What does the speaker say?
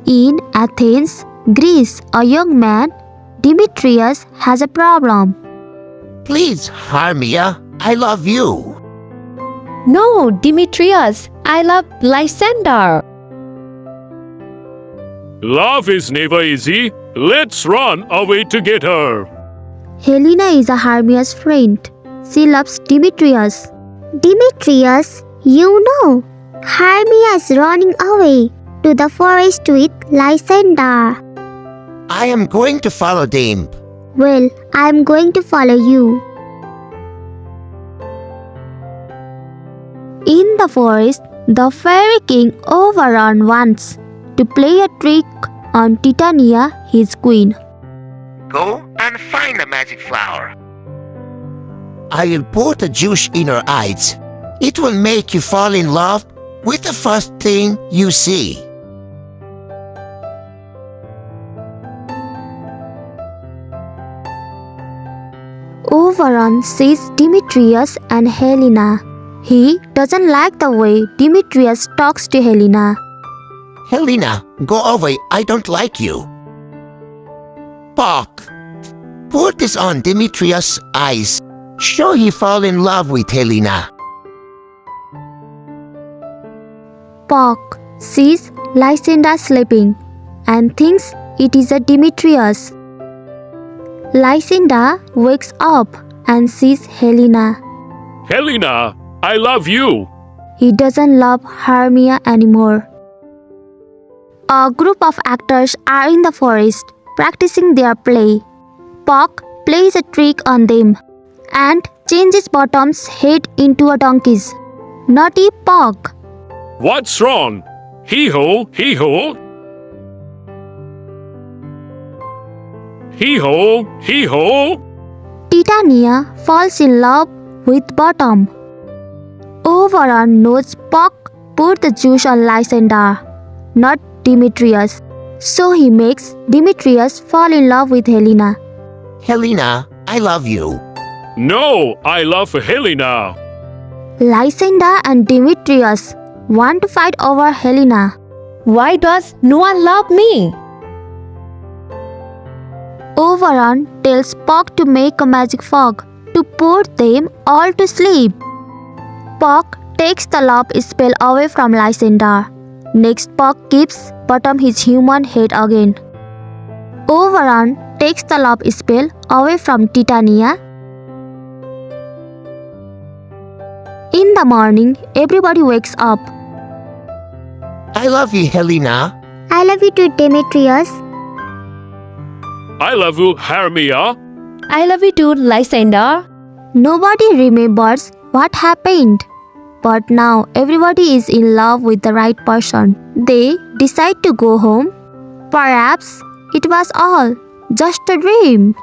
In Athens, Greece, a young man, Demetrius, has a problem. Please, Hermia, I love you. No, Demetrius, I love Lysander. Love is never easy. Let's run away to get her. Helena is a Hermia's friend. She loves Demetrius. Demetrius, you know, Hermia is running away to the forest with Lysander. I am going to follow them. Well, I am going to follow you. In the forest, the fairy king overran once to play a trick on Titania, his queen. Go and find a magic flower. I will put a juice in her eyes. It will make you fall in love with the first thing you see. Oberon sees Demetrius and Helena. He doesn't like the way Demetrius talks to Helena. Helena, go away. I don't like you. Puck, put this on Demetrius' eyes. Show he fall in love with Helena. Puck sees Lysander sleeping and thinks it is a Demetrius. Lysander wakes up and sees Helena. Helena, I love you. He doesn't love Hermia anymore. A group of actors are in the forest practicing their play. Puck plays a trick on them and changes Bottom's head into a donkey's. Naughty Puck! What's wrong? Hee-ho, hee-ho. Hee-ho, hee-ho. Titania falls in love with Bottom. Oberon knows Puck put the juice on Lysander, not Demetrius. So he makes Demetrius fall in love with Helena. Helena, I love you. No, I love Helena. Lysander and Demetrius want to fight over Helena. Why does no one love me? Oberon tells Puck to make a magic fog to put them all to sleep. Puck takes the love spell away from Lysander. Next, Puck gives Bottom his human head again. Oberon takes the love spell away from Titania. In the morning, everybody wakes up. I love you, Helena. I love you too, Demetrius. I love you, Hermia. I love you too, Lysander. Nobody remembers what happened. But now everybody is in love with the right person. They decide to go home. Perhaps it was all just a dream.